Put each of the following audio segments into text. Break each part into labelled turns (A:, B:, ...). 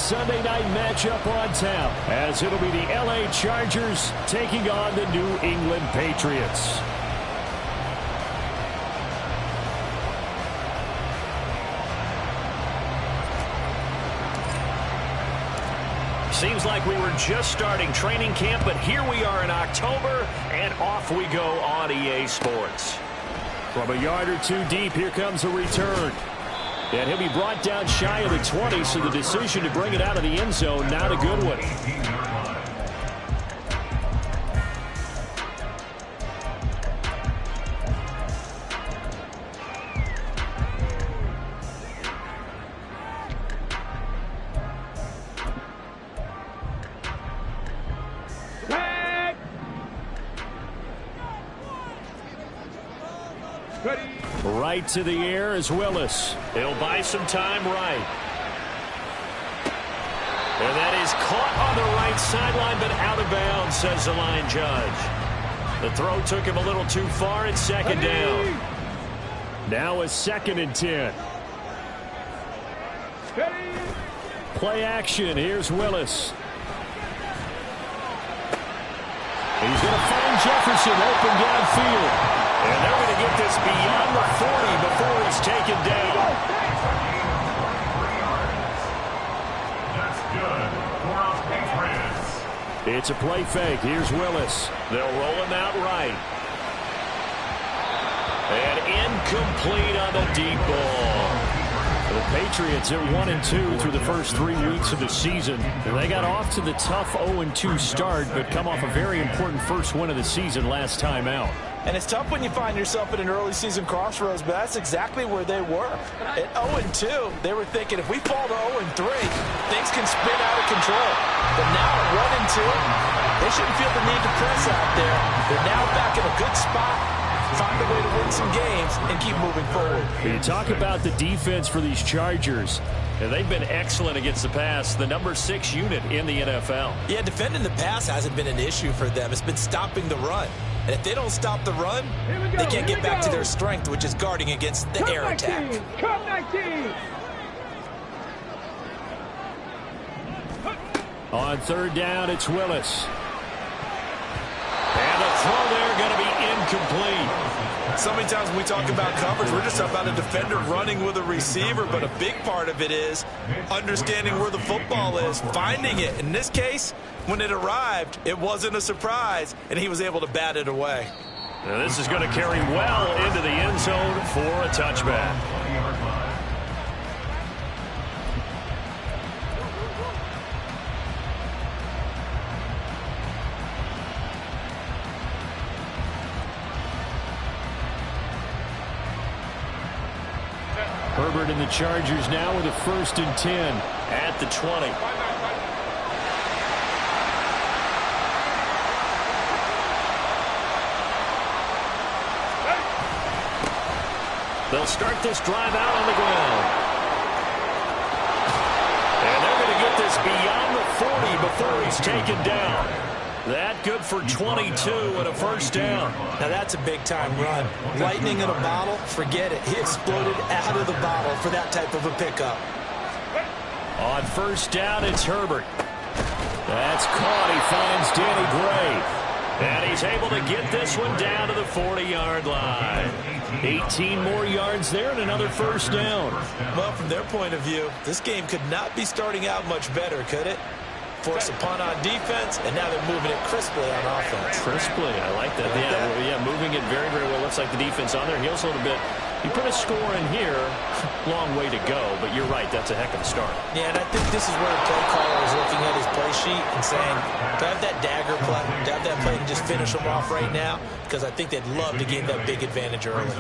A: Sunday night matchup on tap, as it'll be the LA Chargers taking on the New England Patriots.
B: Seems like we were just starting training camp, but here we are in October, and off we go on EA Sports.
A: From a yard or two deep, here comes a return. And he'll be brought down shy of the 20, so the decision to bring it out of the end zone, not a good one. Right to the air is Willis.
B: He'll buy some time right. And that is caught on the right sideline, but out of bounds, says the line judge. The throw took him a little too far. It's second down.
A: Now a 2nd and 10. Play action. Here's Willis. He's going to find Jefferson open downfield.
B: And they're going to get this beyond the 40 before he's taken down. That's good for our Patriots.
A: It's a play fake. Here's Willis.
B: They'll roll him out right. And incomplete on the deep ball.
A: The Patriots are 1-2 through the first 3 weeks of the season. They got off to the tough 0-2 start, but come off a very important first win of the season last time out.
C: And it's tough when you find yourself at an early season crossroads, but that's exactly where they were. At 0-2, they were thinking if we fall to 0-3, things can spin out of control. But now at 1-2, they shouldn't feel the need to press out there. They're now back in a good spot. Find a way to win some games and keep moving forward.
A: You talk about the defense for these Chargers.
B: And they've been excellent against the pass, the number 6 unit in the NFL.
C: Yeah, defending the pass hasn't been an issue for them. It's been stopping the run. And if they don't stop the run, they can't get back to their strength, which is guarding against the air attack.
A: On 3rd down, it's Willis.
B: And the throw there going to be incomplete.
C: So many times when we talk about coverage, we're just about a defender running with a receiver, but a big part of it is understanding where the football is, finding it. In this case, when it arrived, it wasn't a surprise, and he was able to bat it away.
B: Now this is going to carry well into the end zone for a touchback.
A: Herbert and the Chargers now with a 1st and 10
B: at the 20. They'll start this drive out on the ground. And they're going to get this beyond the 40 before he's taken down. That good for 22 and a 1st down.
C: Now that's a big-time run. Lightning in a bottle, forget it. He exploded out of the bottle for that type of a pickup.
A: On 1st down, it's Herbert. That's caught. He finds Danny Gray.
B: And he's able to get this one down to the 40-yard line.
A: 18 more yards there and another 1st down.
C: Well, from their point of view, this game could not be starting out much better, could it? Force a punt on defense, and now they're moving it crisply on offense.
B: Crisply, I like that. Yeah, moving it very, very well. Looks like the defense on there heals a little bit. You put a score in here, long way to go, but you're right, that's a heck of a start.
C: Yeah, and I think this is where the play caller is looking at his play sheet and saying, to have that dagger play, to have that play and just finish them off right now, because I think they'd love to gain that big advantage early.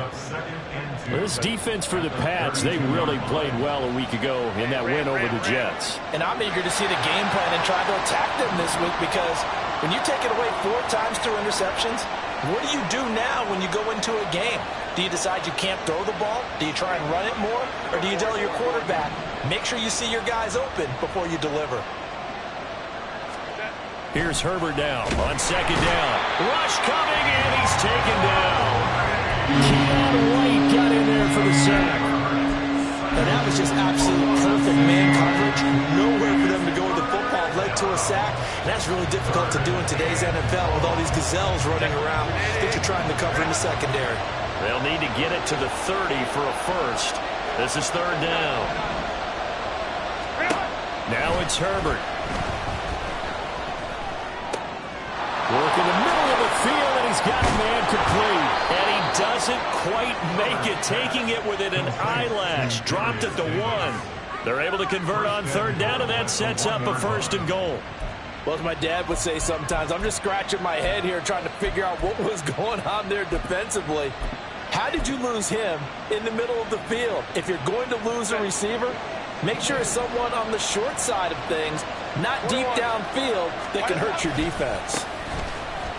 A: This defense for the Pats, they really played well a week ago in that win over the Jets.
C: And I'm eager to see the game plan and try to attack them this week, because when you take it away 4 times through interceptions, what do you do now when you go into a game? Do you decide you can't throw the ball? Do you try and run it more? Or do you tell your quarterback, make sure you see your guys open before you deliver?
A: Here's Herbert now on 2nd down. Rush coming, and he's taken down. Keon White got in there for the sack.
C: And that was just absolute perfect man coverage. Nowhere for them to a sack. And that's really difficult to do in today's NFL with all these gazelles running around that you're trying to cover in the secondary.
B: They'll need to get it to the 30 for a first. This is third down.
A: Now it's Herbert. Work in the middle of the field, and he's got a man complete.
B: And he doesn't quite make it, taking it within an eyelash. Dropped at the 1. They're able to convert on third down, and that sets up a first and goal.
C: Well, as my dad would say sometimes, I'm just scratching my head here trying to figure out what was going on there defensively. How did you lose him in the middle of the field? If you're going to lose a receiver, make sure it's someone on the short side of things, not deep downfield, that can hurt your defense.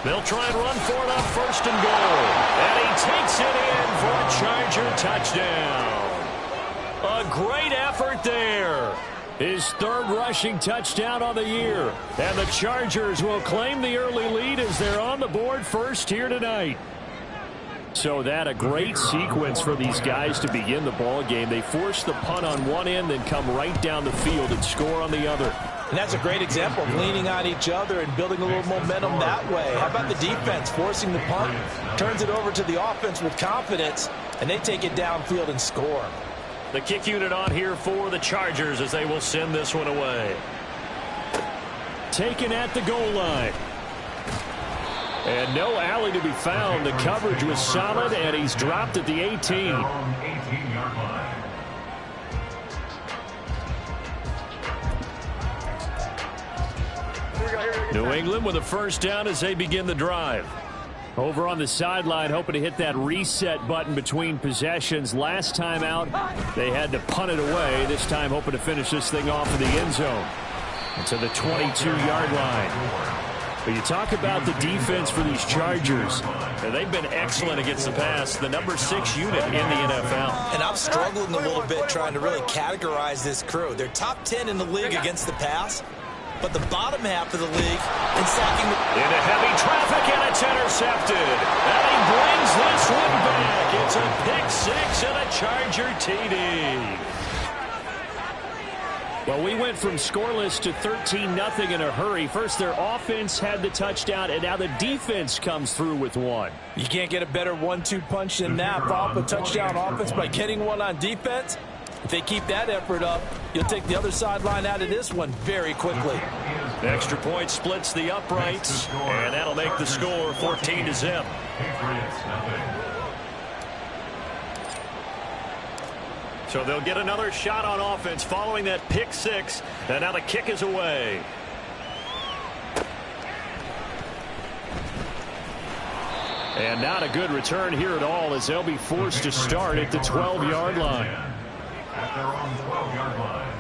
B: They'll try and run for it on first and goal. And he takes it in for a Charger touchdown. A great effort there.
A: His third rushing touchdown on the year. And the Chargers will claim the early lead as they're on the board first here tonight. So that a great sequence for these guys to begin the ball game. They force the punt on one end, then come right down the field and score on the other.
C: And that's a great example of leaning on each other and building a little momentum that way. How about the defense forcing the punt, turns it over to the offense with confidence, and they take it downfield and score.
B: The kick unit on here for the Chargers as they will send this one away.
A: Taken at the goal line. And no alley to be found. The coverage was solid, and he's dropped at the 18.
B: New England with a first down as they begin the drive.
A: Over on the sideline, hoping to hit that reset button between possessions. Last time out, they had to punt it away. This time, hoping to finish this thing off in the end zone. And to the 22-yard line. But you talk about the defense for these Chargers.
B: And they've been excellent against the pass, the number 6 unit in the NFL.
C: And I'm struggling a little bit trying to really categorize this crew. They're top 10 in the league against the pass, but the bottom half of the league in sacking.
B: Into heavy traffic, and it's intercepted. And he brings this one back. It's a pick 6 and a Charger TD.
A: Well, we went from scoreless to 13-0 in a hurry. First, their offense had the touchdown, and now the defense comes through with one.
C: You can't get a better 1-2 punch than that. Off a touchdown offense by getting one on defense. If they keep that effort up, you'll take the other sideline out of this one very quickly.
B: The extra point splits the uprights, and that'll make the score 14-0. So they'll get another shot on offense following that pick 6, and now the kick is away.
A: And not a good return here at all, as they'll be forced to start at the 12-yard line.
D: At their own 12-yard line.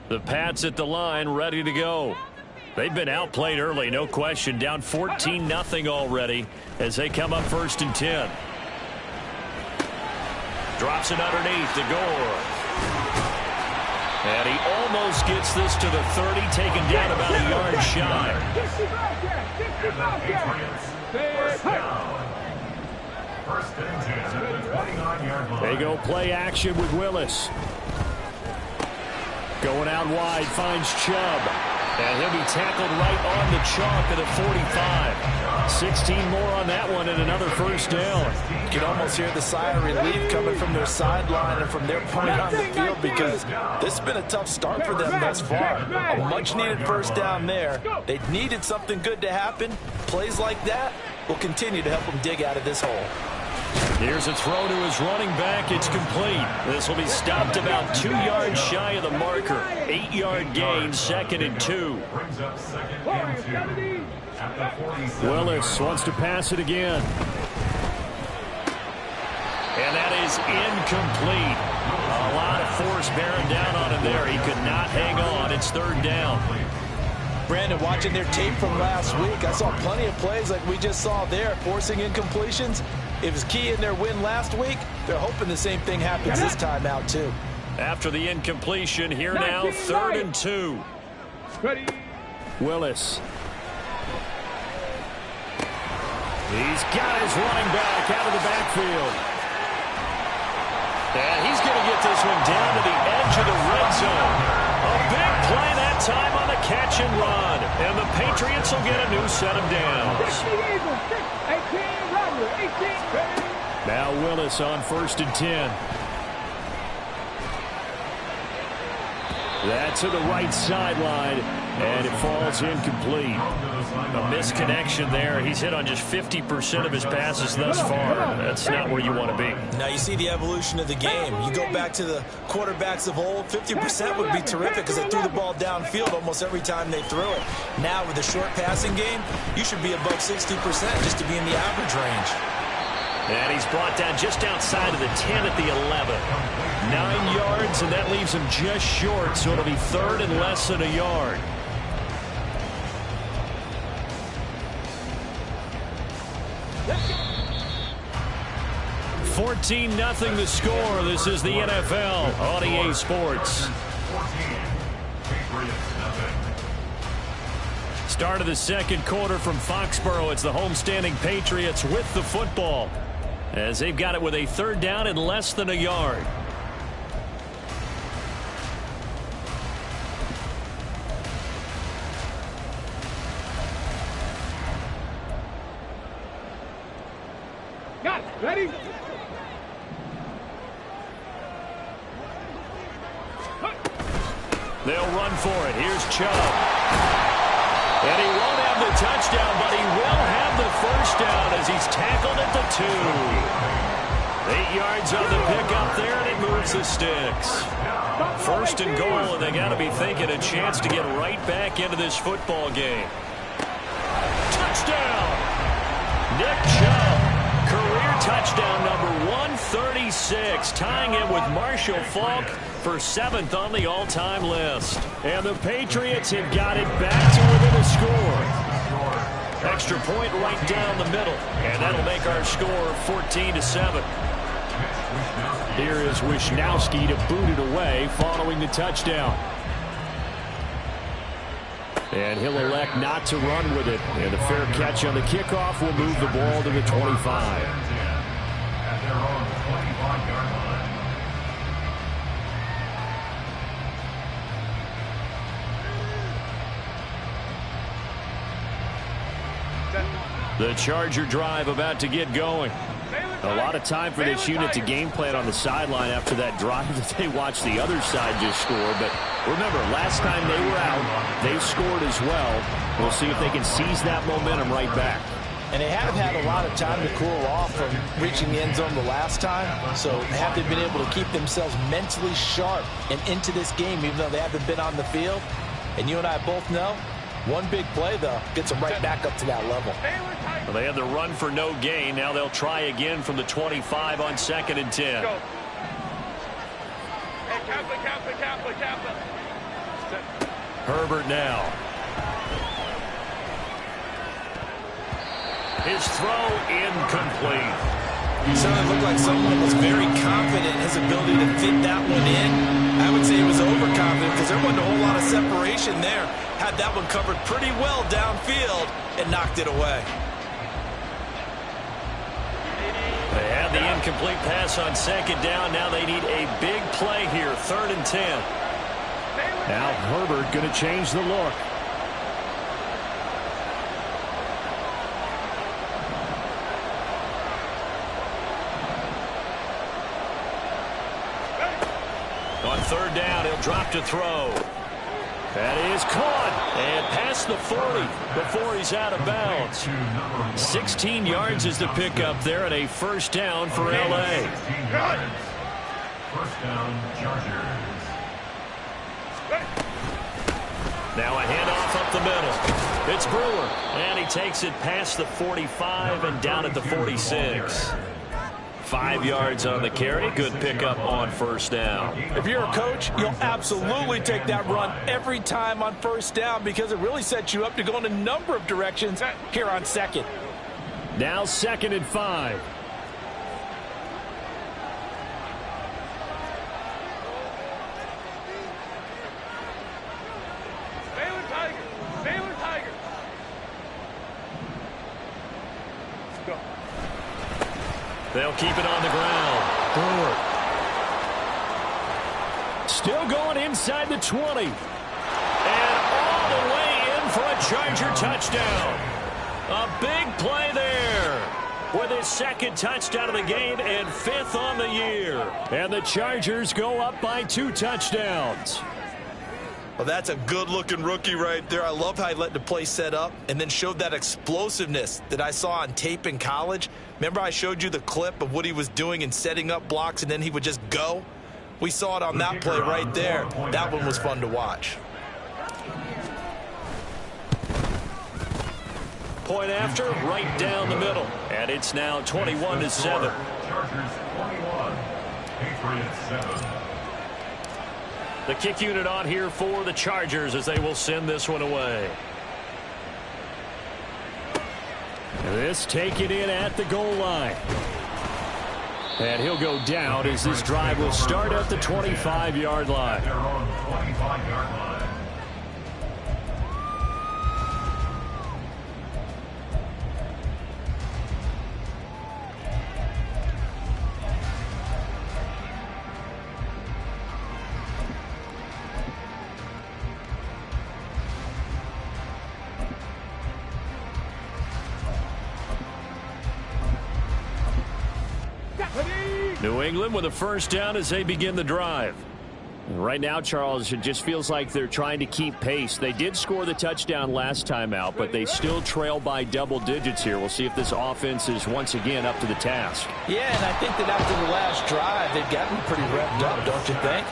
B: The Pats at the line, ready to go. They've been outplayed early, no question. Down 14-0 already as they come up first and 10. Drops it underneath to Gore. And he almost gets this to the 30, taken down about a yard shy.
D: And the Patriots, first down. First and 10 at the 29-yard line.
A: They go play action with Willis. Going out wide, finds Chubb. And he'll be tackled right on the chalk at the 45. 16 more on that one and another first down.
C: You can almost hear the sigh of relief coming from their sideline and from their point on the field, because this has been a tough start for them thus far. A much-needed first down there. They needed something good to happen. Plays like that will continue to help them dig out of this hole.
B: Here's a throw to his running back. It's complete. This will be stopped about 2 yards shy of the marker. 8-yard gain, second and 2.
D: Brings up second and 2 at the 47.
A: Willis wants to pass it again.
B: And that is incomplete. A lot of force bearing down on him there. He could not hang on. It's third down.
C: Brandon, watching their tape from last week, I saw plenty of plays like we just saw there, forcing incompletions. It was key in their win last week. They're hoping the same thing happens this time out, too.
B: After the incompletion, here now, third and 2.
A: Ready. Willis. He's got his running back, out of the backfield. And he's going to get this one down to the edge of the red zone. A big play that time on the catch and run. And the Patriots will get a new set of downs. Now Willis on 1st and 10. That's to the right sideline, and it falls incomplete. A misconnection there. He's hit on just 50% of his passes thus far. That's not where you want to be.
C: Now you see the evolution of the game. You go back to the quarterbacks of old, 50% would be terrific because they threw the ball downfield almost every time they threw it. Now with the short passing game, you should be above 60% just to be in the average range.
A: And he's brought down just outside of the 10 at the 11. 9 yards, and that leaves him just short, so it'll be 3rd and less than a yard. $14-0 the score. This is the NFL on EA Sports. Start of the second quarter from Foxborough. It's the homestanding Patriots with the football, as they've got it with a 3rd down and less than a yard.
E: Got it. Ready?
A: They'll run for it. Here's Chubb. And he won't have the touchdown, but he will have the 1st down as he's tackled at the 2. 8 yards on the pickup there, and it moves the sticks. 1st and goal, and they got to be thinking a chance to get right back into this football game. Touchdown! Nick Chubb. Career touchdown number 136, tying it with Marshall Faulk for 7th on the all-time list. And the Patriots have got it back to within a score. Extra point right down the middle, and that'll make our score 14-7. Here is Wisnowski to boot it away following the touchdown. And he'll elect not to run with it. And a fair catch on the kickoff will move the ball to the 25.
D: At their own 25-yard line.
A: The Charger drive about to get going. A lot of time for this unit to game plan on the sideline after that drive that they watched the other side just score. But remember, last time they were out, they scored as well. We'll see if they can seize that momentum right back.
C: And they have had a lot of time to cool off from reaching the end zone the last time. So have they been able to keep themselves mentally sharp and into this game, even though they haven't been on the field? And you and I both know, one big play, though, gets them right back up to that level.
A: Well, they had the run for no gain. Now they'll try again from the 25 on 2nd and 10.
E: Go. Hey, Kaplan.
A: Herbert now. His throw incomplete.
C: He certainly looked like someone was very confident in his ability to fit that one in. I would say he was overconfident because there wasn't a whole lot of separation there. Had that one covered pretty well downfield and knocked it away.
A: They had the incomplete pass on 2nd down. Now they need a big play here, 3rd and 10. Now Herbert going to change the look. On 3rd down, he'll drop to throw. That is caught and past the 40 before he's out of bounds. 16 yards is the pickup there and a 1st down for L.A.
D: 16 yards. 1st down, Chargers.
A: Now a handoff up the middle. It's Brewer, and he takes it past the 45 and down at the 46. 5 yards on the carry. Good pickup on 1st down.
C: If you're a coach, you'll absolutely take that run every time on 1st down because it really sets you up to go in a number of directions here on 2nd.
A: Now 2nd and 5.
E: Baylor Tigers. Let's go.
B: They'll keep it on the ground. Brewer.
A: Still going inside the 20.
B: And all the way in for a Charger touchdown. A big play there. With his second touchdown of the game and 5th on the year.
A: And the Chargers go up by 2 touchdowns.
C: Well, that's a good-looking rookie right there. I love how he let the play set up and then showed that explosiveness that I saw on tape in college. Remember I showed you the clip of what he was doing and setting up blocks, and then he would just go? We saw it on that play right there. That one was fun to watch.
B: Point after, right down the middle. And it's now 21-7.
D: Chargers 21, Patriots 7.
B: The kick unit on here for the Chargers as they will send this one away.
A: This taken in at the goal line. And he'll go down as this drive will start at the 25-yard line.
D: They're on the 25-yard line.
A: New England with a first down as they begin the drive. Right now, Charles, it just feels like they're trying to keep pace. They did score the touchdown last time out, but they still trail by double digits here. We'll see if this offense is once again up to the task.
C: Yeah, and I think that after the last drive, they've gotten pretty revved up, don't you think?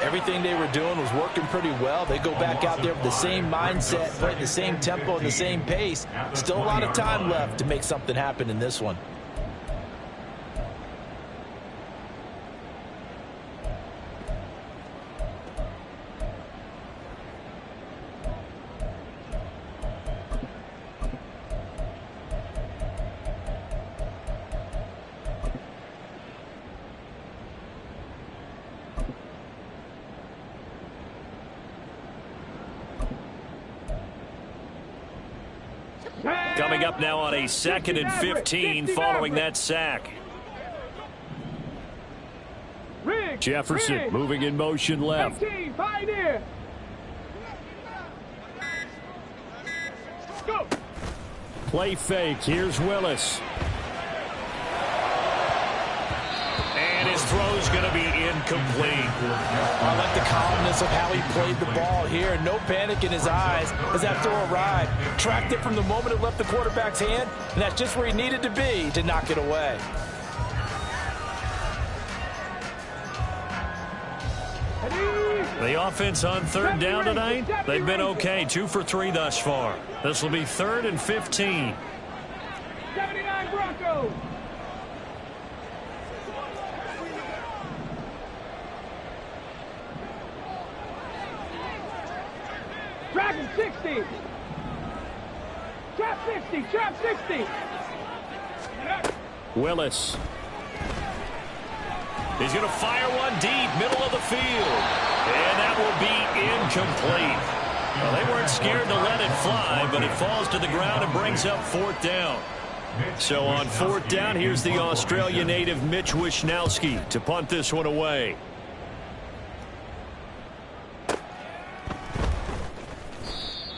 C: Everything they were doing was working pretty well. They go back out there with the same mindset, play the same tempo and the same pace. Still a lot of time left to make something happen in this one.
B: Coming up now on a 2nd and 15 following that sack.
A: Jefferson moving in motion left.
E: 18, Pioneer. Go.
A: Play fake. Here's Willis.
B: And his throw's going to be incomplete.
C: I like the calmness of how he played the ball here. No panic in his eyes as that throw arrived. Tracked it from the moment it left the quarterback's hand, and that's just where he needed to be to knock it away.
B: The offense on 3rd down tonight, they've been okay. 2 for 3 thus far. This will be 3rd and 15.
E: 79 Broncos. Dragon 60. Trap 60. Trap 60.
A: Willis.
B: He's going to fire one deep, middle of the field. And that will be incomplete. Well, they weren't scared to let it fly, but it falls to the ground and brings up 4th down. So on 4th down, here's the Australia native Mitch Wishnowski to punt this one away.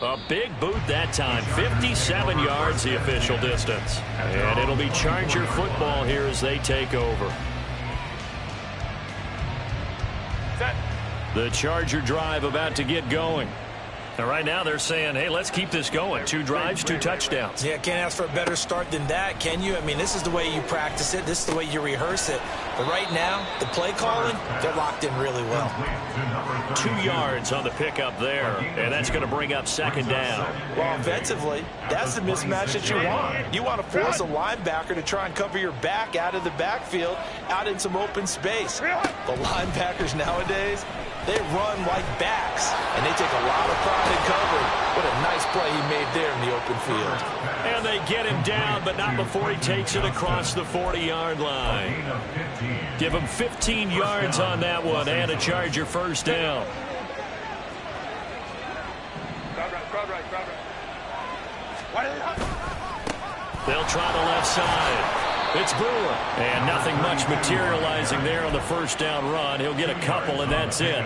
B: A big boot that time. 57 yards the official distance. And it'll be Charger football here as they take over. The Charger drive about to get going. And right now they're saying, hey, let's keep this going. 2 drives, 2 touchdowns.
C: Yeah, can't ask for a better start than that, can you? I mean, this is the way you practice it. This is the way you rehearse it. But right now, the play calling, they're locked in really well.
B: 2 yards on the pickup there, and that's going to bring up 2nd down.
C: Well, offensively, that's the mismatch that you want. You want to force a linebacker to try and cover your back out of the backfield, out in some open space. The linebackers nowadays, they run like backs, and they take a lot of pride in covering. What a nice play he made there in the open field.
B: And they get him down, but not before he takes it across the 40-yard line. Give him 15 yards on that one and a Charger first down. They'll try the left side. It's Brewer. And nothing much materializing there on the first down run. He'll get a couple, and that's it.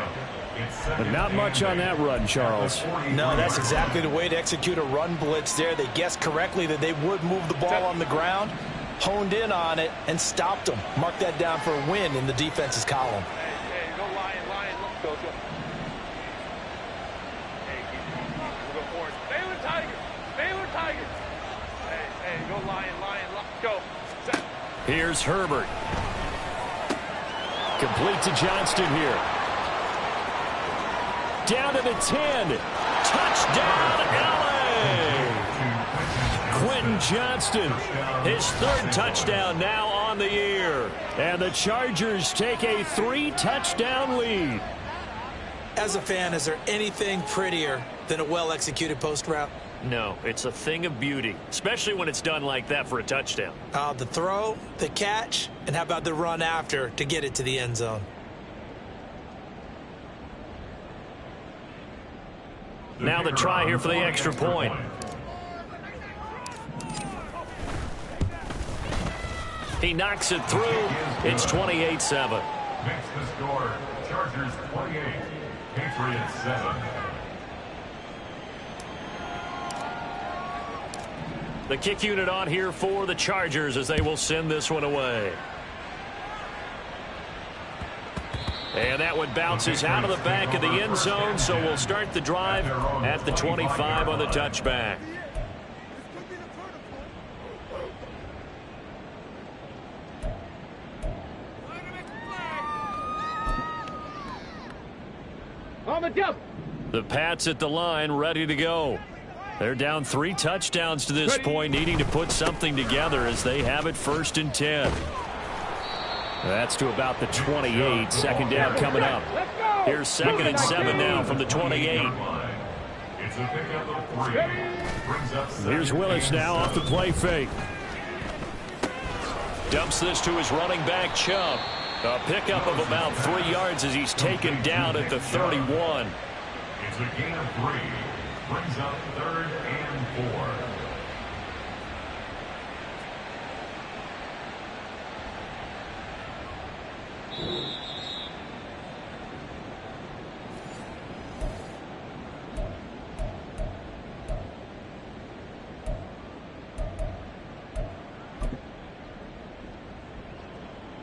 A: But not much on that run, Charles.
C: No, that's exactly the way to execute a run blitz there. They guessed correctly that they would move the ball on the ground, honed in on it, and stopped them. Mark that down for a win in the defense's column.
E: Hey, go Lion, go. Hey, go forward. Baylor Tigers. Hey, go Lion, go. Set.
A: Here's Herbert. Complete to Johnston here. Down to the 10. Touchdown, LA! Quentin Johnston, his third touchdown now on the year. And the Chargers take a 3-touchdown lead.
C: As a fan, is there anything prettier than a well-executed post route?
A: No, it's a thing of beauty, especially when it's done like that for a touchdown.
C: The throw, the catch, and how about the run after to get it to the end zone?
A: Now the try here for the extra point. He knocks it through. It's 28-7.
D: Makes the score. Chargers 28, Patriots 7.
A: The kick unit on here for the Chargers as they will send this one away. And that one bounces out of the back of the end zone, so we'll start the drive at the 25 on the touchback.
E: On the double.
A: The Pats at the line ready to go. They're down 3 touchdowns to this point, needing to put something together as they have it 1st and 10. That's to about the 28. Second down coming up. Here's 2nd and 7 now from the 28.
D: It's a pickup of 3. Brings up
A: Here's Willis now off the play fake. Dumps this to his running back, Chubb. A pickup of about 3 yards as he's taken down at the 31.
D: It's a gain of 3. Brings up 3rd and 4.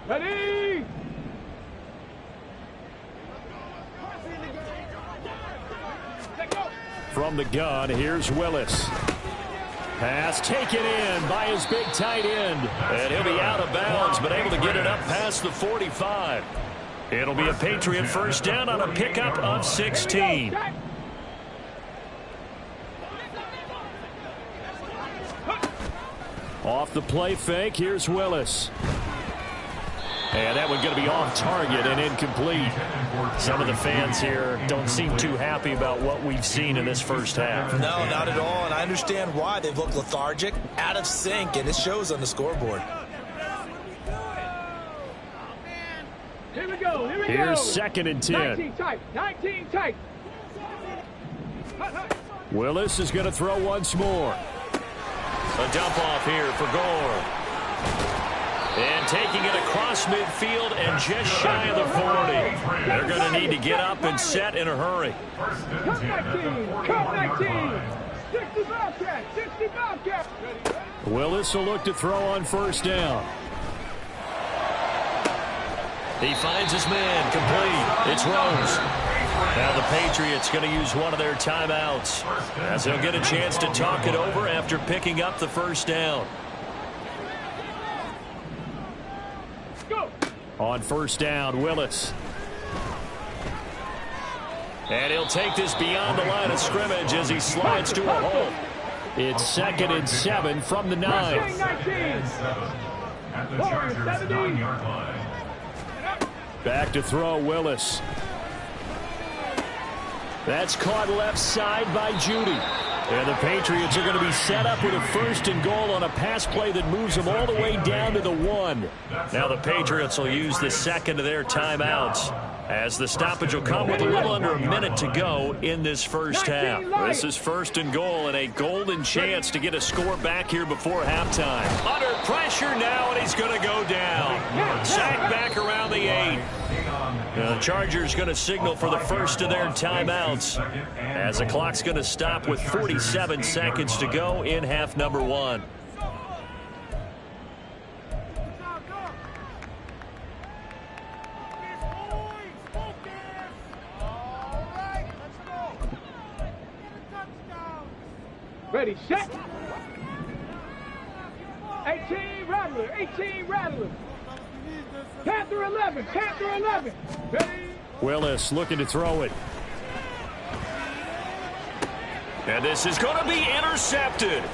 E: Ready?
A: From the gun, here's Willis. Pass taken in by his big tight end. And he'll be out of bounds, but able to get it up past the 45. It'll be a Patriot first down on a pickup of 16. Off the play fake, here's Willis. And that one going to be off target and incomplete. Some of the fans here don't seem too happy about what we've seen in this first half.
C: No, not at all, and I understand why. They've looked lethargic, out of sync, and it shows on the scoreboard.
E: Here we go.
A: Here's 2nd and 10.
E: 19 tight.
A: Willis is going to throw once more. A dump off here for Gore. And taking it across midfield and just shy of the 40. They're going to need to get up and set in a hurry.
E: Come 19. 60 Bobcat.
A: Willis will look to throw on first down. He finds his man complete. It's Rose. Now the Patriots going to use one of their timeouts as they'll get a chance to talk it over after picking up the first down.
E: Go.
A: On first down, Willis. And he'll take this beyond the line of scrimmage as he slides to a hole. It's 2nd and 7 from the 9.
E: 19.
D: At the Chargers 9-yard line.
A: Back to throw, Willis. That's caught left side by Judy. And the Patriots are going to be set up with a 1st and goal on a pass play that moves them all the way down to the 1.
B: Now the Patriots will use the second of their timeouts, as the stoppage will come with a little under a minute to go in this first half. This is 1st and goal and a golden chance to get a score back here before halftime. Under pressure now, and he's going to go down. Sacked back around the 8. The Chargers going to signal for the first of their timeouts, as the clock's going to stop with 47 seconds to go in half number 1.
E: Ready, set. 18 Rattler, 18 Rattler. Panther 11, Panther 11. Ready.
A: Willis looking to throw it.
B: And this is going to be intercepted.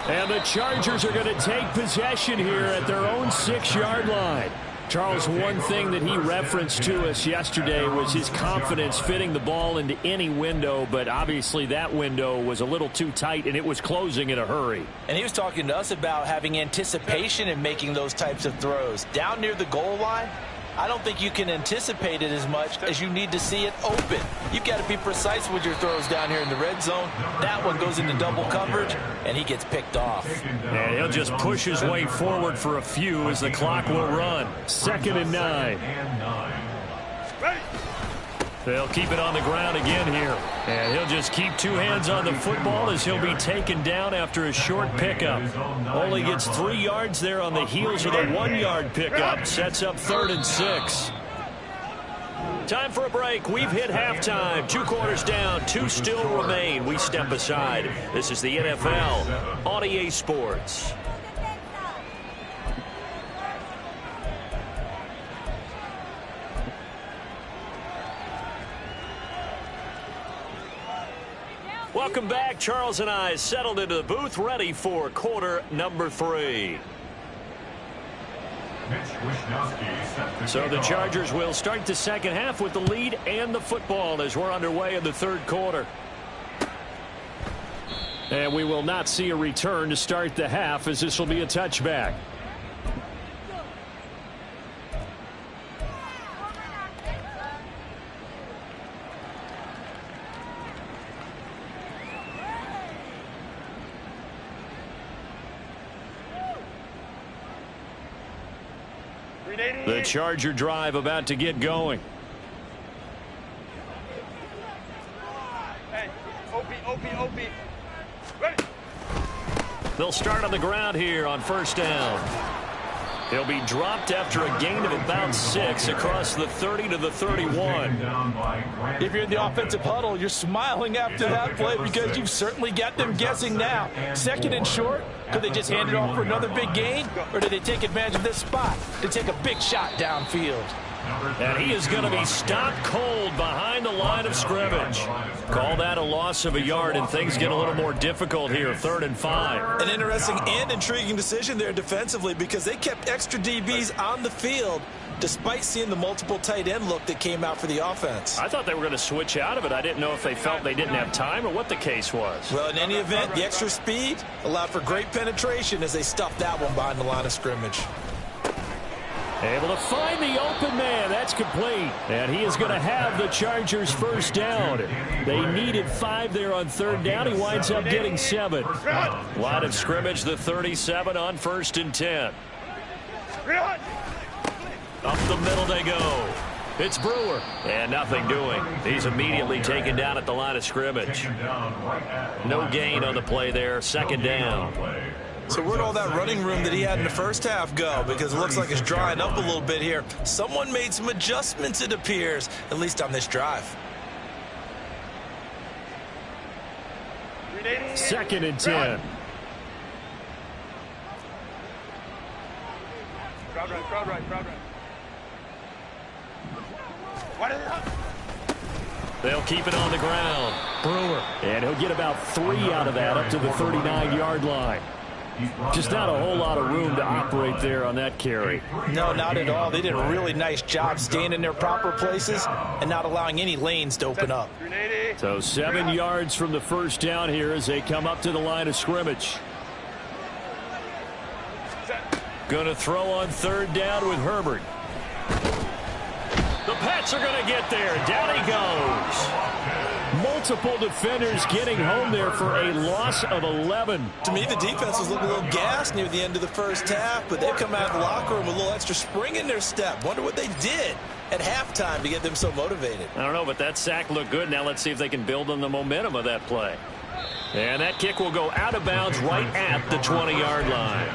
A: And the Chargers are going to take possession here at their own 6-yard line. Charles, one thing that he referenced to us yesterday was his confidence fitting the ball into any window, but obviously that window was a little too tight and it was closing in a hurry.
C: And he was talking to us about having anticipation in making those types of throws. Down near the goal line, I don't think you can anticipate it as much as you need to see it open. You've got to be precise with your throws down here in the red zone. That one goes into double coverage, and he gets picked off.
A: And he'll just push his way forward for a few as the clock will run. 2nd and 9.
B: They'll keep it on the ground again here.
A: And he'll just keep 2 hands on the football as he'll be taken down after a short pickup.
B: Only gets 3 yards there on the heels of the 1-yard pickup. Sets up 3rd and 6. Time for a break. We've hit halftime. 2 quarters down. 2 still remain. We step aside. This is the NFL on EA Sports. Welcome back. Charles and I settled into the booth, ready for quarter number 3.
A: So the Chargers will start the second half with the lead and the football as we're underway in the 3rd quarter. And we will not see a return to start the half, as this will be a touchback. The Charger drive about to get going.
E: Hey, OP. Ready.
B: They'll start on the ground here on 1st down. He'll be dropped after a gain of about 6 across the 30 to the 31.
C: If you're in the offensive huddle, you're smiling after that play because you've certainly got them guessing now. 2nd and short, could they just hand it off for another big gain? Or did they take advantage of this spot to take a big shot downfield?
B: And he is going to be stopped cold behind the line of scrimmage. Call that a loss of a yard, and things get a little more difficult here. 3rd and 5.
C: An interesting and intriguing decision there defensively, because they kept extra DBs on the field despite seeing the multiple tight end look that came out for the offense.
B: I thought they were going to switch out of it. I didn't know if they felt they didn't have time or what the case was.
C: Well, in any event, the extra speed allowed for great penetration as they stuffed that one behind the line of scrimmage.
A: Able to find the open man. That's complete. And he is going to have the Chargers' 1st down. They needed 5 there on 3rd down. He winds up getting 7.
B: Line of scrimmage, the 37 on 1st and 10. Up the middle they go. It's Brewer. And nothing doing. He's immediately taken down at the line of scrimmage. No gain on the play there. 2nd down.
C: So where'd all that running room that he had in the first half go? Because it looks like it's drying up a little bit here. Someone made some adjustments, it appears, at least on this drive.
A: 2nd and 10.
E: Crowd right.
B: They'll keep it on the ground.
A: Brewer. And he'll get about 3 out of that up to the 39-yard line. Just not a whole lot of room to operate there on that carry.
C: No, not at all. They did a really nice job staying in their proper places and not allowing any lanes to open up.
A: So 7 yards from the first down here as they come up to the line of scrimmage. Going to throw on third down with Herbert. The Pats are going to get there. Down he goes. Multiple defenders getting home there for a loss of 11.
C: To me, the defense was looking a little gassed near the end of the first half, but they've come out of the locker room with a little extra spring in their step. Wonder what they did at halftime to get them so motivated.
A: I don't know, but that sack looked good. Now let's see if they can build on the momentum of that play. And that kick will go out of bounds right at the 20-yard line.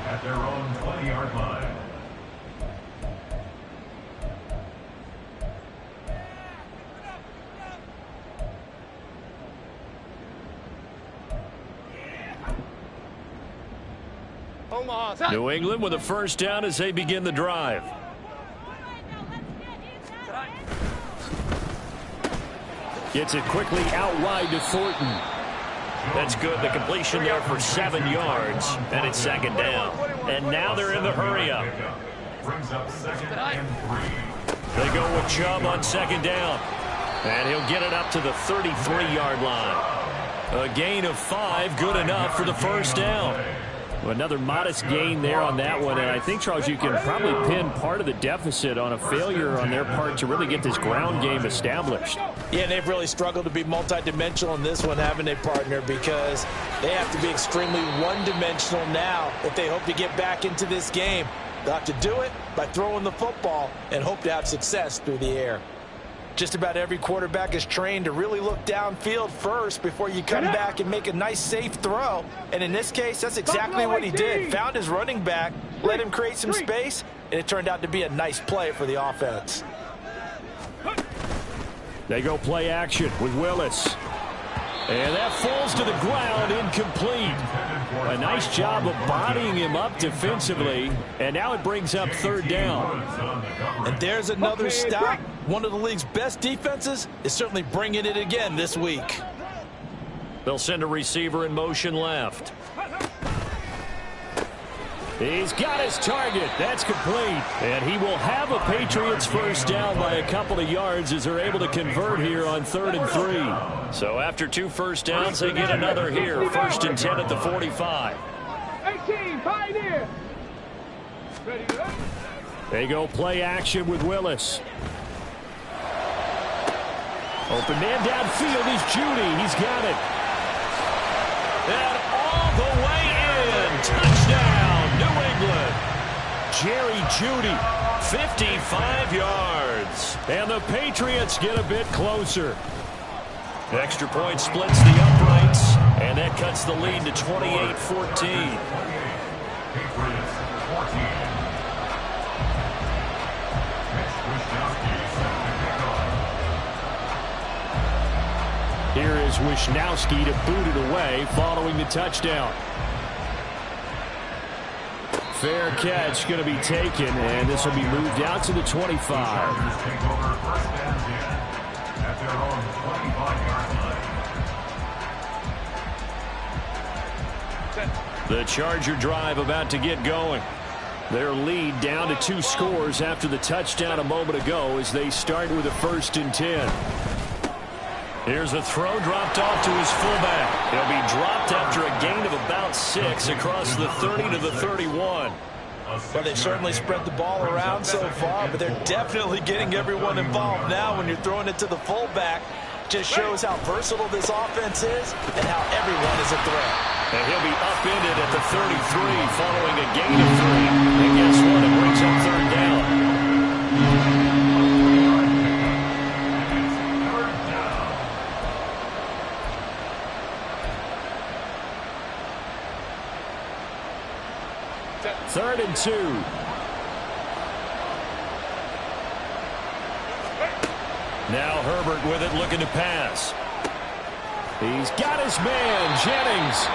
D: At their own 20-yard line.
A: New England with a first down as they begin the drive. Gets it quickly out wide to Thornton. That's good. The completion there for 7 yards, and it's second down. And now they're in the hurry-up.
D: Brings up 2nd and 3.
A: They go with Chubb on second down. And he'll get it up to the 33-yard line. A gain of 5, good enough for the first down. Another modest gain there on that one, and I think, Charles, you can probably pin part of the deficit on a failure on their part to really get this ground game established.
C: Yeah, they've really struggled to be multidimensional in this one, haven't they, partner, because they have to be extremely one-dimensional now if they hope to get back into this game. They'll have to do it by throwing the football and hope to have success through the air. Just about every quarterback is trained to really look downfield first before you come back and make a nice, safe throw. And in this case, that's exactly what he did. Found his running back, let him create some space, and it turned out to be a nice play for the offense.
A: They go play action with Willis. And that falls to the ground, incomplete. A nice job of bodying him up defensively. And now it brings up third down.
C: And there's another stop. One of the league's best defenses is certainly bringing it again this week.
A: They'll send a receiver in motion left. He's got his target. That's complete. And he will have a Patriots first down by a couple of yards as they're able to convert here on 3rd and 3. So after 2 first downs, they get another here. 1st and 10 at the 45.
E: 18, pioneer.
A: They go play action with Willis. Open man downfield is Judy. He's got it. And all the way in. Touchdown, New England. Jerry Judy, 55 yards. And the Patriots get a bit closer. Extra point splits the uprights, and that cuts the lead to 28-14.
D: Patriots 14.
A: Here is Wisnowski to boot it away following the touchdown. Fair catch going to be taken, and this will be moved out to the 25.
D: Take over 1st and 10 at their own 25-yard line.
A: The Charger drive about to get going. Their lead down to 2 scores after the touchdown a moment ago as they start with a 1st and 10. Here's a throw dropped off to his fullback. He'll be dropped after a gain of about 6 across the 30 to the 31.
C: Well, they certainly spread the ball around so far, but they're definitely getting everyone involved now when you're throwing it to the fullback. Just shows how versatile this offense is and how everyone is a threat.
A: And he'll be upended at the 33 following a gain of 3. And guess what? It brings up third down. Third and 2. Now Herbert with it, looking to pass. He's got his man, Jennings.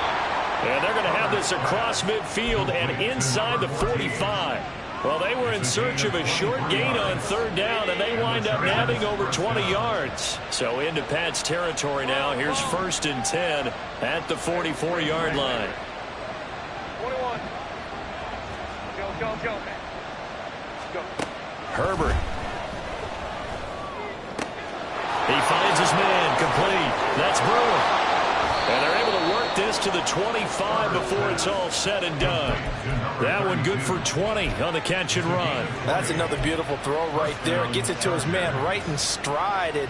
A: And they're going to have this across midfield and inside the 45. Well, they were in search of a short gain on third down, and they wind up nabbing over 20 yards. So into Pat's territory now. Here's 1st and 10 at the 44-yard line. Herbert. He finds his man, complete. That's brilliant. And they're able to work this to the 25 before it's all said and done. That one good for 20 on the catch and run.
C: That's another beautiful throw right there. Gets it to his man right in stride. And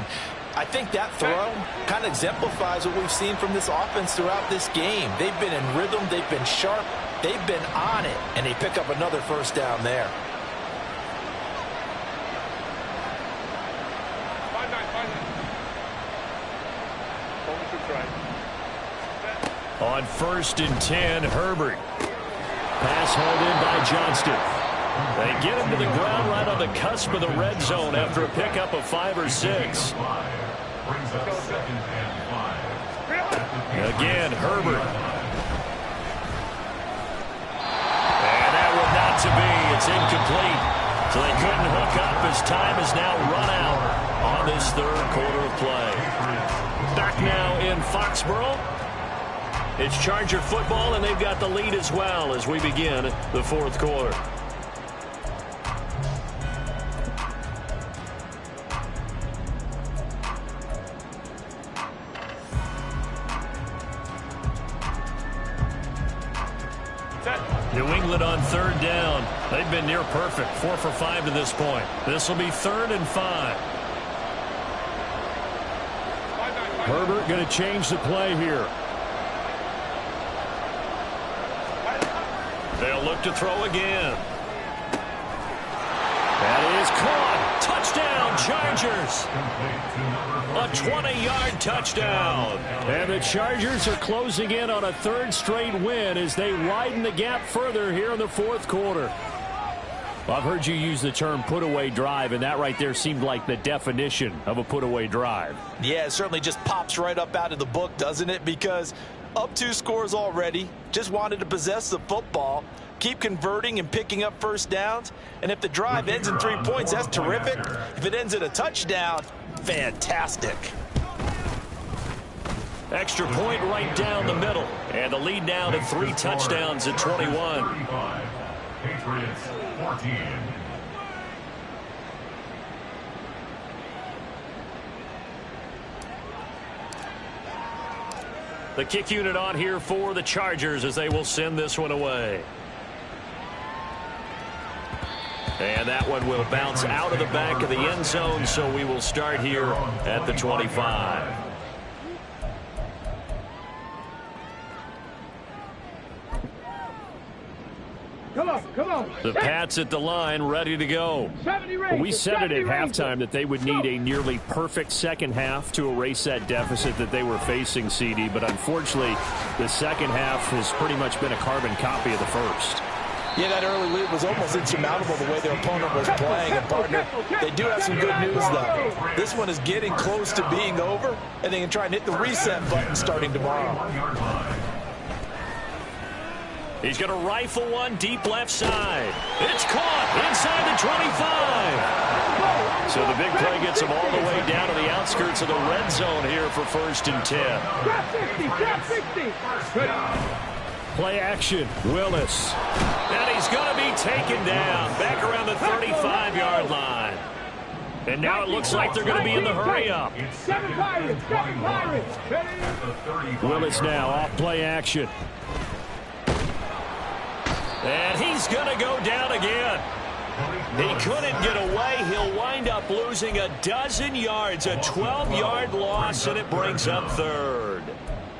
C: I think that throw kind of exemplifies what we've seen from this offense throughout this game. They've been in rhythm. They've been sharp. They've been on it. And they pick up another first down there.
A: On 1st and 10, Herbert. Pass hauled in by Johnston. They get him to the ground right on the cusp of the red zone after a pickup of 5 or 6. Again, Herbert. And that one not to be. It's incomplete. So they couldn't hook up as time is now run out on this third quarter of play. Back now in Foxborough. It's Charger football, and they've got the lead as well as we begin the fourth quarter. New England on 3rd down. They've been near perfect, 4 for 5 to this point. This will be 3rd and 5. Herbert going to change the play here. They'll look to throw again. That is caught. Touchdown, Chargers. A 20-yard touchdown. And the Chargers are closing in on a 3rd straight win as they widen the gap further here in the fourth quarter. Well, I've heard you use the term put-away drive, and that right there seemed like the definition of a put-away drive.
C: Yeah, it certainly just pops right up out of the book, doesn't it? Because up 2 scores already, just wanted to possess the football, keep converting and picking up first downs. And if the drive ends in 3 points, that's terrific. If it ends in a touchdown, fantastic.
A: Extra point right down the middle. And the lead now to 3 touchdowns at 21.
D: Patriots 14.
A: The kick unit on here for the Chargers as they will send this one away. And that one will bounce out of the back of the end zone, so we will start here at the 25.
E: Come on.
A: The Pats at the line, ready to go. We said it at halftime that they would need a nearly perfect second half to erase that deficit that they were facing, CD. But unfortunately, the second half has pretty much been a carbon copy of the first.
C: Yeah, that early lead was almost insurmountable the way their opponent was playing. And, partner, they do have some good news, though. This one is getting close to being over, and they can try and hit the reset button starting tomorrow.
A: He's going to rifle one deep left side. It's caught inside the 25. So the big play gets him all the way down to the outskirts of the red zone here for 1st and 10.
E: Trap 60.
A: Play action, Willis. And he's going to be taken down back around the 35-yard line. And now it looks like they're going to be in the hurry-up.
E: 7 Pirates.
A: Willis now off play action. And he's going to go down again. He couldn't get away. He'll wind up losing a dozen yards, a 12-yard loss, and it brings up 3rd.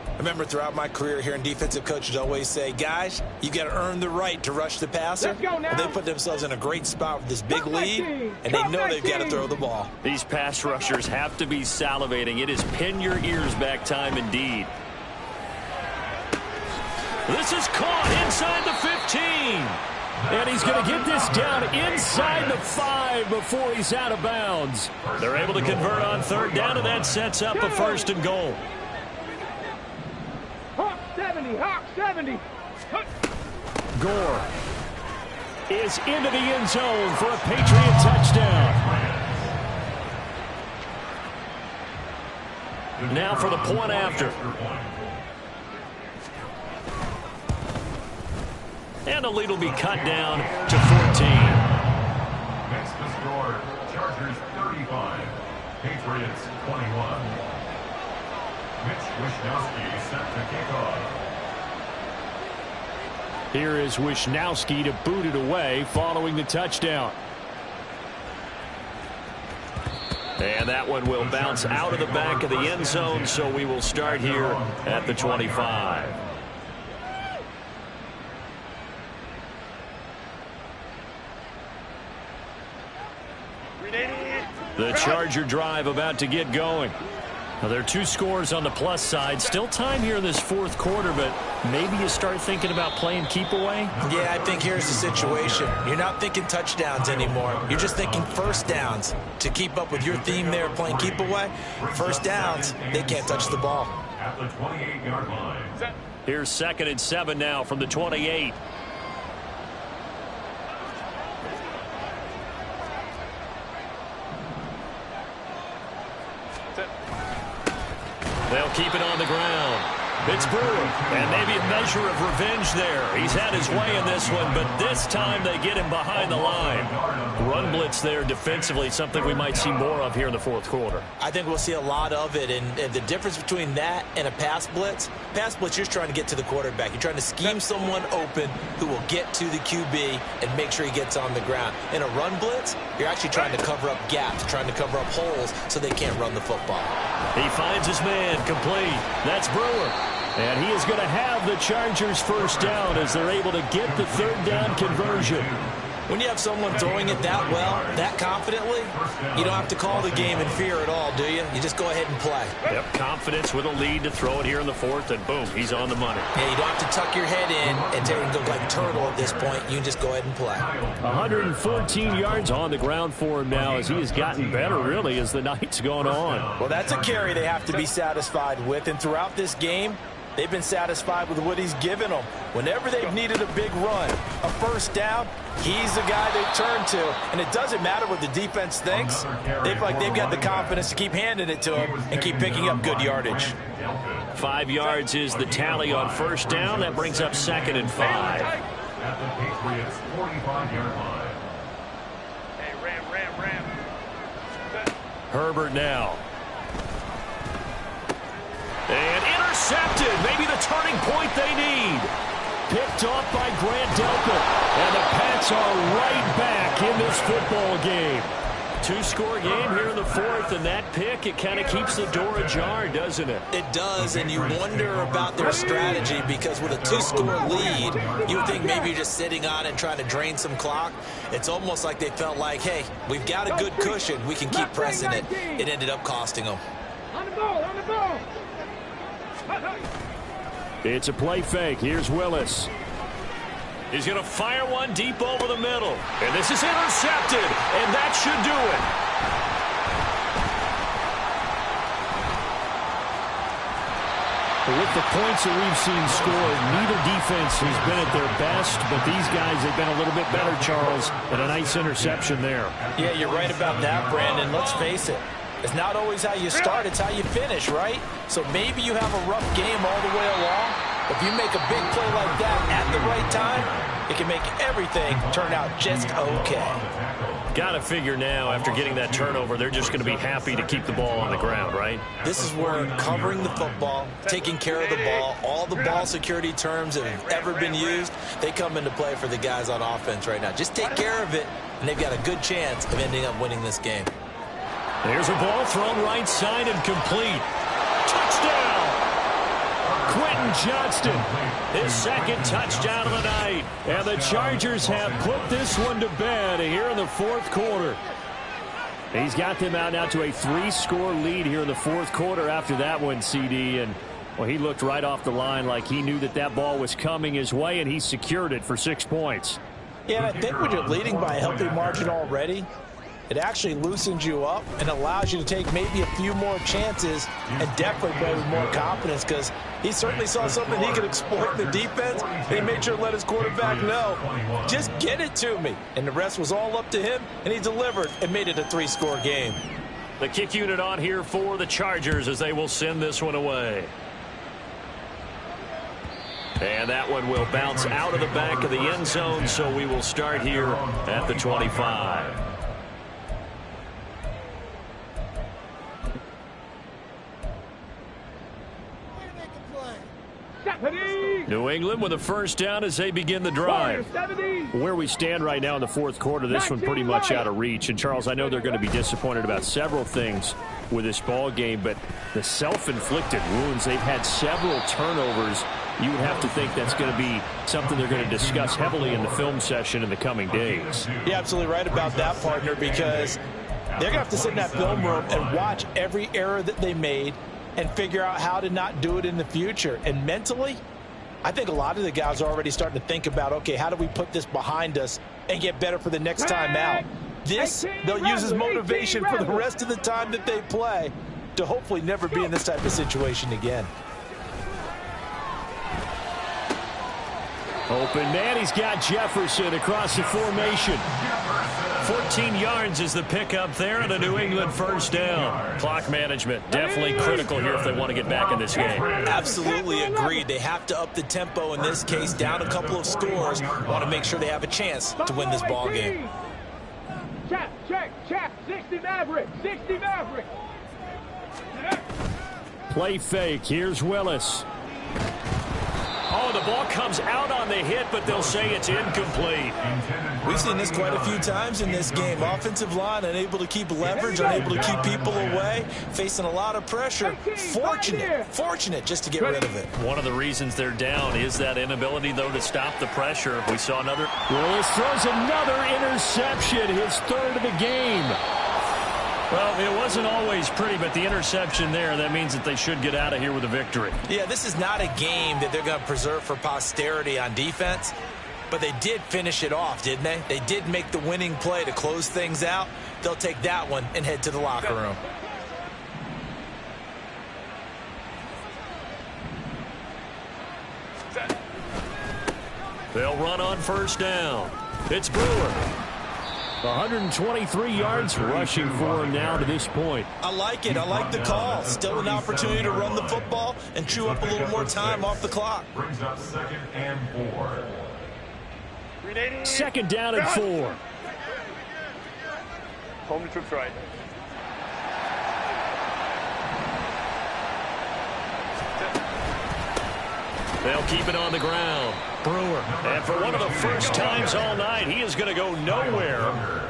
C: I remember throughout my career hearing defensive coaches always say, guys, you got to earn the right to rush the passer.
E: Let's go now.
C: And they put themselves in a great spot with this big lead, and they know they've got to throw the ball.
A: These pass rushers have to be salivating. It is pin your ears back time indeed. This is caught inside the 15. And he's going to get this down inside the 5 before he's out of bounds. They're able to convert on 3rd down, and that sets up a 1st and goal.
E: Hawk 70.
A: Gore is into the end zone for a Patriot touchdown. Now for the point after. And the lead will be cut down to 14.
D: Next to score, Chargers 35, Patriots 21. Mitch Wishnowsky set to kick off.
A: Here is Wishnowsky to boot it away following the touchdown. And that one will bounce out of the back of the end zone, so we will start here at the 25. The Charger drive about to get going. Now, there are 2 scores on the plus side. Still time here in this fourth quarter, but maybe you start thinking about playing keep away?
C: Yeah, I think here's the situation. You're not thinking touchdowns anymore. You're just thinking first downs. To keep up with your theme there, playing keep away, first downs, they can't touch the ball.
D: At the 28-yard line.
A: Here's 2nd and 7 now from the 28. They'll keep it on the ground. It's Brewer, and maybe a measure of revenge there. He's had his way in this one, but this time they get him behind the line. Run blitz there defensively, something we might see more of here in the fourth quarter.
C: I think we'll see a lot of it, and the difference between that and a pass blitz, you're just trying to get to the quarterback. You're trying to scheme someone open who will get to the QB and make sure he gets on the ground. In a run blitz, you're actually trying to cover up gaps, trying to cover up holes so they can't run the football.
A: He finds his man complete. That's Brewer. And he is going to have the Chargers first down as they're able to get the third down conversion.
C: When you have someone throwing it that well, that confidently, you don't have to call the game in fear at all, do you? You just go ahead and play.
A: Yep, confidence with a lead to throw it here in the fourth, and boom, he's on the money.
C: Yeah, you don't have to tuck your head in and go like turtle at this point. You just go ahead and play.
A: 114 yards on the ground for him now as he has gotten better, really, as the night's gone on.
C: Well, that's a carry they have to be satisfied with, and throughout this game, they've been satisfied with what he's given them. Whenever they've needed a big run, a first down, he's the guy they turn to. And it doesn't matter what the defense thinks. They've got the confidence to keep handing it to him and keep picking up good yardage.
A: 5 yards is the tally on first down. That brings up 2nd and 5.
D: At the Patriots 45-yard line.
E: Hey, ram.
A: Herbert now. And intercepted. Maybe the turning point they need. Picked off by Grant Delpit. And the Pats are right back in this football game. 2-score game here in the fourth, and that pick, it kind of keeps the door ajar, doesn't it?
C: It does, and you wonder about their strategy because with a 2-score lead, you would think maybe you're just sitting on it and trying to drain some clock. It's almost like they felt like, hey, we've got a good cushion. We can keep pressing it. It ended up costing them.
E: On the ball.
A: It's a play fake. Here's Willis. He's going to fire one deep over the middle. And this is intercepted. And that should do it. With the points that we've seen scored, neither defense has been at their best. But these guys have been a little bit better, Charles. And a nice interception there.
C: Yeah, you're right about that, Brandon. Let's face it. It's not always how you start, it's how you finish, right? So maybe you have a rough game all the way along. If you make a big play like that at the right time, it can make everything turn out just okay.
A: Got to figure now, after getting that turnover, they're just going to be happy to keep the ball on the ground, right?
C: This is where covering the football, taking care of the ball, all the ball security terms that have ever been used, they come into play for the guys on offense right now. Just take care of it, and they've got a good chance of ending up winning this game.
A: There's a ball thrown right side and complete. Touchdown! Quentin Johnston, his second touchdown of the night. And the Chargers have put this one to bed here in the fourth quarter. He's got them out now to a 3-score lead here in the fourth quarter after that one, CD. And, well, he looked right off the line like he knew that that ball was coming his way, and he secured it for 6 points.
C: Yeah, and I think when you're leading by a healthy margin already, it actually loosens you up and allows you to take maybe a few more chances and definitely play with more confidence because he certainly saw something he could exploit in the defense, and he made sure to let his quarterback know, just get it to me. And the rest was all up to him, and he delivered and made it a 3-score game.
A: The kick unit on here for the Chargers as they will send this one away. And that one will bounce out of the back of the end zone, so we will start here at the 25. New England with a first down as they begin the drive. Where we stand right now in the fourth quarter, this one pretty much out of reach. And, Charles, I know they're going to be disappointed about several things with this ball game, but the self-inflicted wounds, they've had several turnovers. You would have to think that's going to be something they're going to discuss heavily in the film session in the coming days.
C: You're absolutely right about that, partner, because they're going to have to sit in that film room and watch every error that they made and figure out how to not do it in the future. And mentally, I think a lot of the guys are already starting to think about, okay, how do we put this behind us and get better for the next time out? This, they'll use as motivation for the rest of the time that they play to hopefully never be in this type of situation again.
A: Open man, he's got Jefferson across the formation. 14 yards is the pickup there, and a New England first down. Clock management definitely critical here if they want to get back in this game.
C: Absolutely agreed. They have to up the tempo in this case, down a couple of scores. Want to make sure they have a chance to win this ball game.
E: Check. 60 Maverick. 60 Maverick.
A: Play fake. Here's Willis. Oh, the ball comes out on the hit, but they'll say it's incomplete.
C: We've seen this quite a few times in this game. Offensive line unable to keep leverage, unable to keep people away, facing a lot of pressure. Fortunate just to get rid of it.
B: One of the reasons they're down is that inability, though, to stop the pressure. We saw another.
A: Willis throws another interception, his third of the game.
B: Well, it wasn't always pretty, but the interception there, that means that they should get out of here with a victory.
C: Yeah, this is not a game that they're going to preserve for posterity on defense, but they did finish it off, didn't they? They did make the winning play to close things out. They'll take that one and head to the locker room.
B: They'll run on first down. It's Brewer.
A: 123 yards rushing for him now to this point.
C: I like it. I like the call. Still an opportunity to run the football and chew up a little more time off the clock.
D: Brings up 2nd and 4.
A: Second down and 4.
E: Home to troops right.
B: They'll keep it on the ground. Brewer. And for one of the first times all night, he is going to go nowhere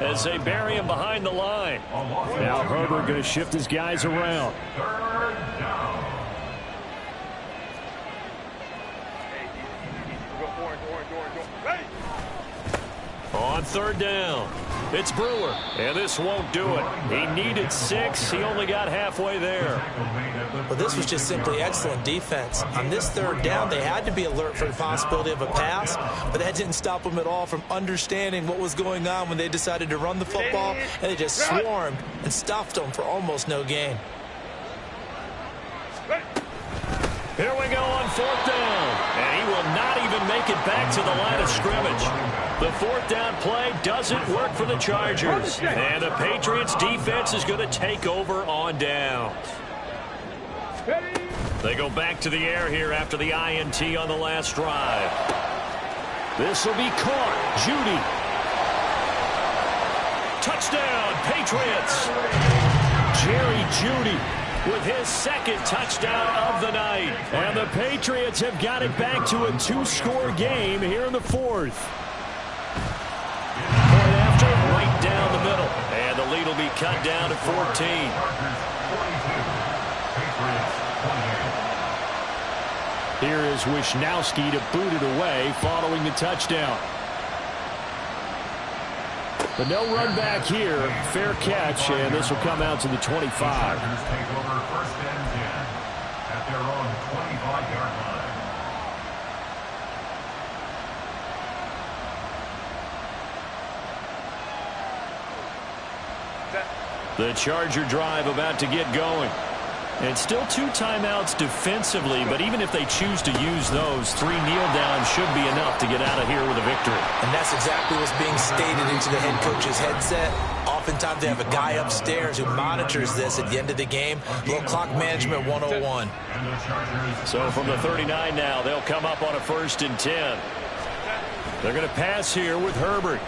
B: as they bury him behind the line.
A: Now Herbert going to shift his guys around.
D: 3rd down.
B: On 3rd down, it's Brewer. And this won't do it. He needed 6. He only got halfway there.
C: Well, this was just simply excellent defense. On this 3rd down, they had to be alert for the possibility of a pass, but that didn't stop them at all from understanding what was going on when they decided to run the football, and they just swarmed and stuffed them for almost no gain.
B: Here we go on 4th down. And he will not even make it back to the line of scrimmage. The 4th down play doesn't work for the Chargers. And the Patriots defense is going to take over on downs. They go back to the air here after the INT on the last drive.
A: This will be caught. Judy.
B: Touchdown, Patriots.
A: Jerry Judy
B: with his 2nd touchdown of the night.
A: And the Patriots have got it back to a 2-score game here in the 4th.
B: Point after, right down the middle. And the lead will be cut down to 14.
A: Here is Wisnowski to boot it away following the touchdown. The no run back here, fair catch, and this will come out to the 25.
D: Take over 1st and 10 at their own 25-yard line.
A: The Charger drive about to get going.
B: And still 2 timeouts defensively, but even if they choose to use those, 3 kneel downs should be enough to get out of here with a victory.
C: And that's exactly what's being stated into the head coach's headset. Oftentimes they have a guy upstairs who monitors this at the end of the game. A little clock management 101.
A: So from the 39 now, they'll come up on a 1st and 10. They're going to pass here with Herbert.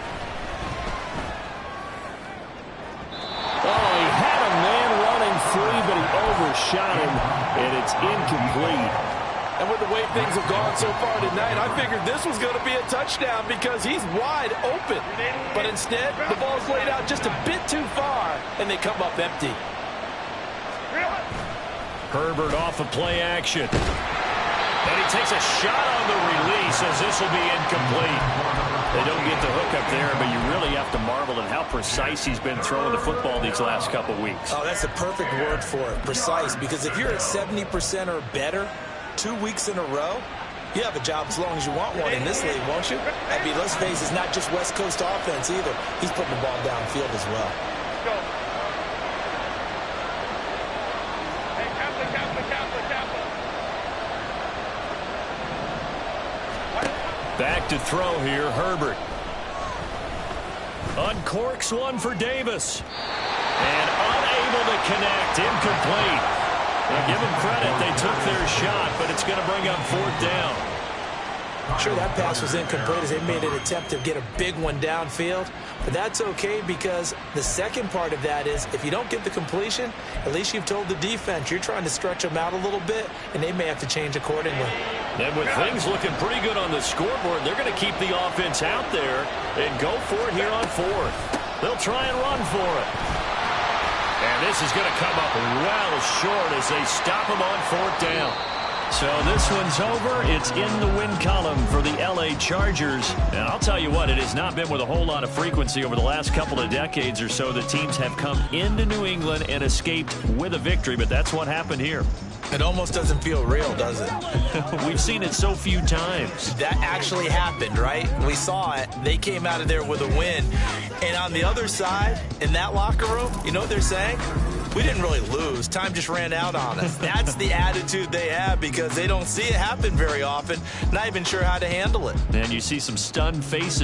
A: Oh, he had a man running free, but he overshot him, and it's incomplete.
C: And with the way things have gone so far tonight, I figured this was going to be a touchdown because he's wide open. But instead, the ball's laid out just a bit too far, and they come up empty.
A: Herbert off of play action. And he takes a shot on the release as this will be incomplete. They don't get the hook up there, but you really have to marvel at how precise he's been throwing the football these last couple weeks.
C: Oh, that's a perfect word for it, precise, because if you're at 70% or better 2 weeks in a row, you have a job as long as you want one in this league, won't you? I mean, let's face it, it's not just West Coast offense either. He's putting the ball downfield as well.
A: Back to throw here, Herbert. Uncorks one for Davis. And unable to connect, incomplete. Now give them credit, they took their shot, but it's going to bring up 4th down.
C: Sure, that pass was incomplete as they made an attempt to get a big one downfield, but that's okay because the second part of that is if you don't get the completion, at least you've told the defense you're trying to stretch them out a little bit, and they may have to change accordingly.
A: And with things looking pretty good on the scoreboard, they're going to keep the offense out there and go for it here on 4th. They'll try and run for it. And this is going to come up well short as they stop him on 4th down. So this one's over. It's in the win column for the L.A. Chargers. And I'll tell you what, it has not been with a whole lot of frequency over the last couple of decades or so that teams have come into New England and escaped with a victory, but that's what happened here.
C: It almost doesn't feel real, does it?
A: We've seen it so few times.
C: That actually happened, right? We saw it. They came out of there with a win. And on the other side, in that locker room, you know what they're saying? We didn't really lose. Time just ran out on us. That's the attitude they have because they don't see it happen very often. Not even sure how to handle it.
A: And you see some stunned faces.